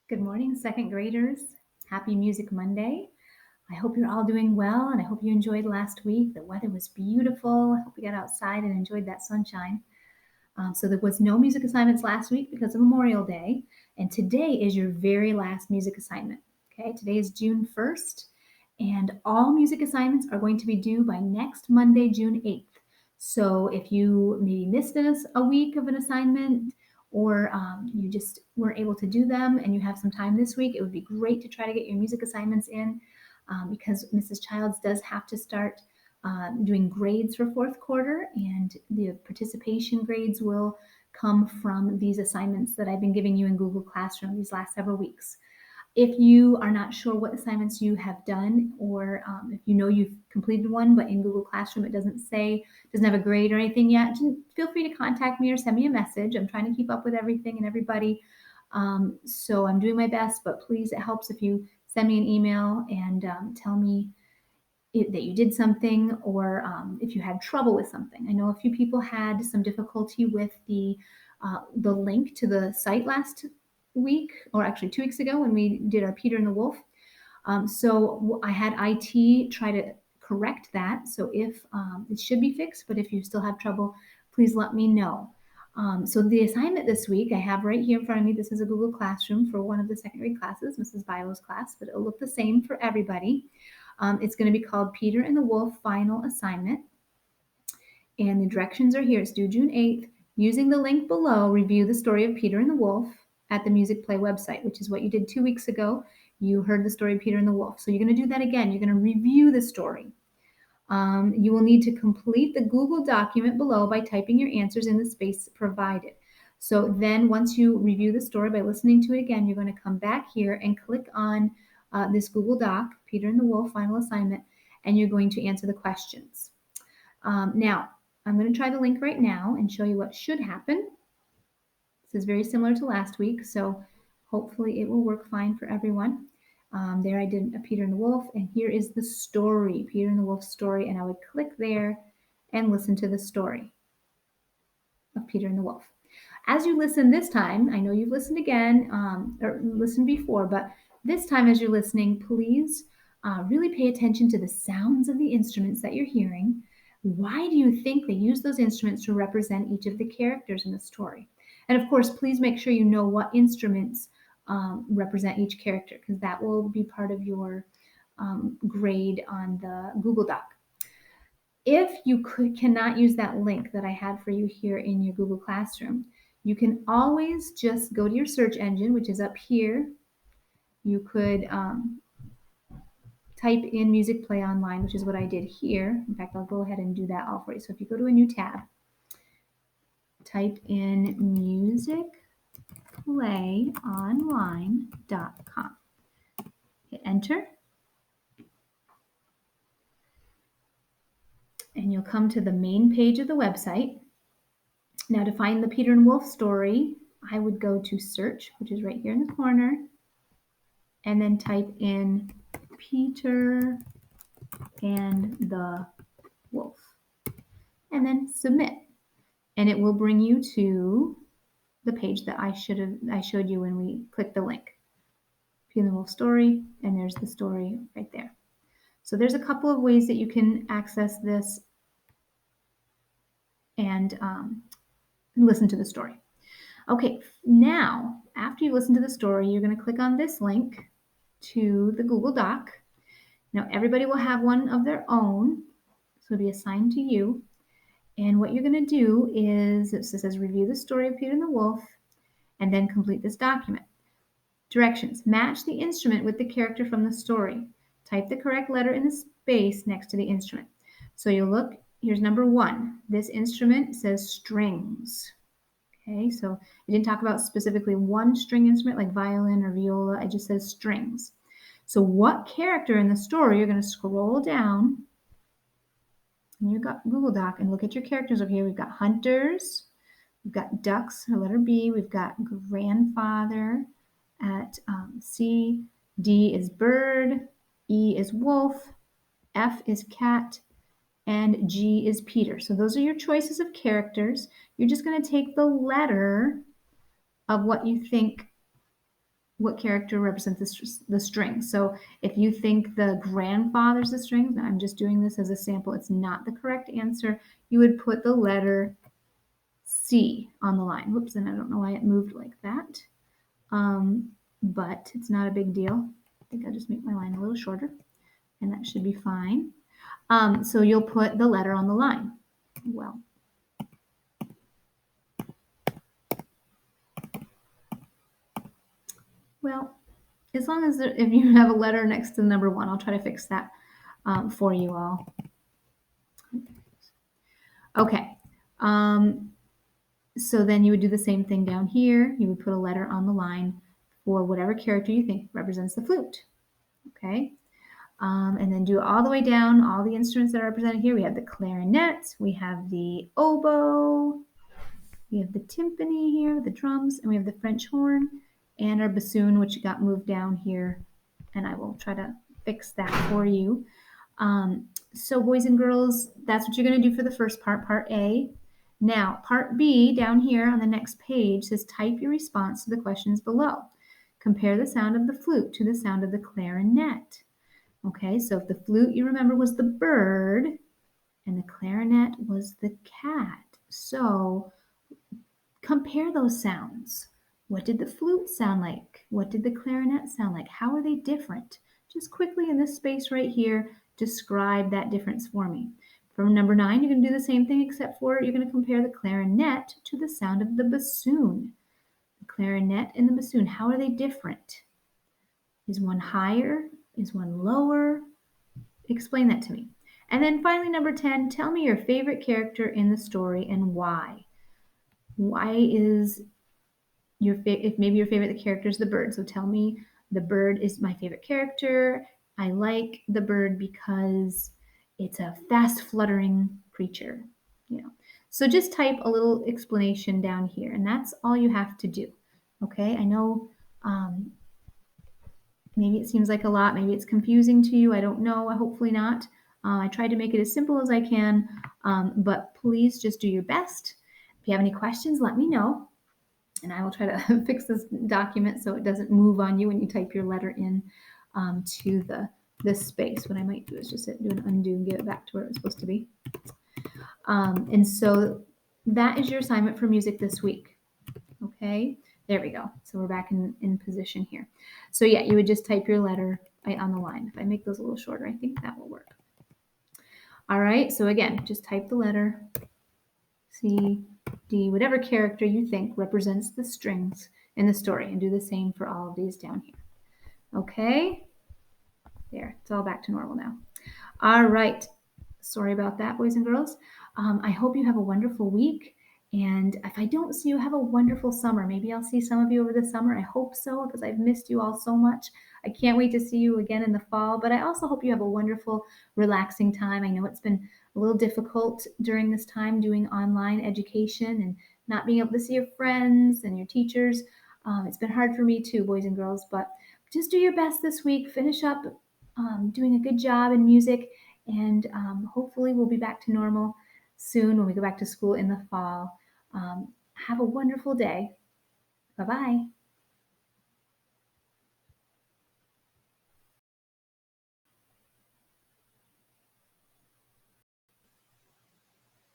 Good morning, second graders. Happy Music Monday. I hope you're all doing well and I hope you enjoyed last week. The weather was beautiful. I hope you got outside and enjoyed that sunshine. So there was no music assignments last week because of Memorial Day. And today is your very last music assignment. Okay, today is June 1st, and all music assignments are going to be due by next Monday, June 8th. So if you maybe missed a week of an assignment, or you just weren't able to do them and you have some time this week, it would be great to try to get your music assignments in because Mrs. Childs does have to start doing grades for fourth quarter, and the participation grades will come from these assignments that I've been giving you in Google Classroom these last several weeks. If you are not sure what assignments you have done, or if you know you've completed one, but in Google Classroom it doesn't have a grade or anything yet, feel free to contact me or send me a message. I'm trying to keep up with everything and everybody. So I'm doing my best, but please, it helps if you send me an email and tell me that you did something, or if you had trouble with something. I know a few people had some difficulty with the link to the site last week, or actually 2 weeks ago when we did our Peter and the Wolf. So I had IT try to correct that. So if it should be fixed, but if you still have trouble, please let me know. So the assignment this week I have right here in front of me. This is a Google Classroom for one of the second grade classes, Mrs. Bilo's class, but it'll look the same for everybody. It's going to be called Peter and the Wolf Final Assignment. And the directions are here. It's due June 8th. Using the link below, review the story of Peter and the Wolf at the Music Play website, which is what you did 2 weeks ago. You heard the story of Peter and the Wolf. So you're going to do that again. You're going to review the story. You will need to complete the Google document below by typing your answers in the space provided. So then once you review the story by listening to it again, you're going to come back here and click on this Google Doc, Peter and the Wolf Final Assignment, and you're going to answer the questions. Now, I'm going to try the link right now and show you what should happen. This is very similar to last week, so hopefully it will work fine for everyone. There I did a Peter and the Wolf, and here is the story, Peter and the Wolf story, and I would click there and listen to the story of Peter and the Wolf. As you listen this time, I know you've listened again or listened before, but this time as you're listening, please really pay attention to the sounds of the instruments that you're hearing. Why do you think they use those instruments to represent each of the characters in the story? And of course, please make sure you know what instruments represent each character, because that will be part of your grade on the Google Doc. If you cannot use that link that I had for you here in your Google Classroom, you can always just go to your search engine, which is up here. You could type in Music Play Online, which is what I did here. In fact, I'll go ahead and do that all for you. So if you go to a new tab, type in musicplayonline.com. Hit enter. And you'll come to the main page of the website. Now, to find the Peter and Wolf story, I would go to search, which is right here in the corner, and then type in Peter and the Wolf, and then submit. And it will bring you to the page that I showed you when we clicked the link. Peter and the Wolf story, and there's the story right there. So there's a couple of ways that you can access this and listen to the story. Okay, now after you listen to the story, you're going to click on this link to the Google Doc. Now everybody will have one of their own, so it'll be assigned to you. And what you're going to do is, it says review the story of Peter and the Wolf, and then complete this document. Directions: match the instrument with the character from the story. Type the correct letter in the space next to the instrument. So you'll look, here's number 1. This instrument says strings. Okay, so it didn't talk about specifically one string instrument like violin or viola. It just says strings. So what character in the story, you're going to scroll down in your Google Doc and look at your characters over here. We've got hunters, we've got ducks, or letter B, we've got grandfather at C, D is bird, E is wolf, F is cat, and G is Peter. So those are your choices of characters. You're just going to take the letter of what you think what character represents the string. So if you think the grandfather's the strings, I'm just doing this as a sample, it's not the correct answer, you would put the letter C on the line. Whoops, and I don't know why it moved like that. But it's not a big deal. I think I'll just make my line a little shorter, and that should be fine. So you'll put the letter on the line. Well, as long as if you have a letter next to the number 1, I'll try to fix that for you all. Okay. So then you would do the same thing down here. You would put a letter on the line for whatever character you think represents the flute. Okay. And then do it all the way down, all the instruments that are represented here. We have the clarinet, we have the oboe, we have the timpani here, the drums, and we have the French horn, and our bassoon, which got moved down here. And I will try to fix that for you. So boys and girls, that's what you're going to do for the first part, part A. Now, part B down here on the next page says type your response to the questions below. Compare the sound of the flute to the sound of the clarinet. Okay, so if the flute, you remember, was the bird and the clarinet was the cat. So compare those sounds. What did the flute sound like? What did the clarinet sound like? How are they different? Just quickly in this space right here, describe that difference for me. From number 9, you're going to do the same thing except for you're going to compare the clarinet to the sound of the bassoon. The clarinet and the bassoon, how are they different? Is one higher? Is one lower? Explain that to me. And then finally, number 10, tell me your favorite character in the story and why. Why is if maybe your favorite character is the bird. So tell me the bird is my favorite character. I like the bird because it's a fast fluttering creature, you know. So just type a little explanation down here, and that's all you have to do. Okay, I know maybe it seems like a lot, maybe it's confusing to you. I don't know. Hopefully not. I tried to make it as simple as I can, but please just do your best. If you have any questions, let me know, and I will try to fix this document so it doesn't move on you when you type your letter in to this space. What I might do is just do an undo and give it back to where it was supposed to be. And so that is your assignment for music this week. Okay, there we go. So we're back in position here. So yeah, you would just type your letter on the line. If I make those a little shorter, I think that will work. All right, so again, just type the letter C, D, whatever character you think represents the strings in the story, and do the same for all of these down here. Okay, there, it's all back to normal now. All right, sorry about that, boys and girls. I hope you have a wonderful week. And if I don't see you, have a wonderful summer. Maybe I'll see some of you over the summer. I hope so, because I've missed you all so much. I can't wait to see you again in the fall. But I also hope you have a wonderful, relaxing time. I know it's been a little difficult during this time doing online education and not being able to see your friends and your teachers. It's been hard for me too, boys and girls. But just do your best this week. Finish up doing a good job in music. And hopefully we'll be back to normal soon when we go back to school in the fall. Have a wonderful day. Bye-bye.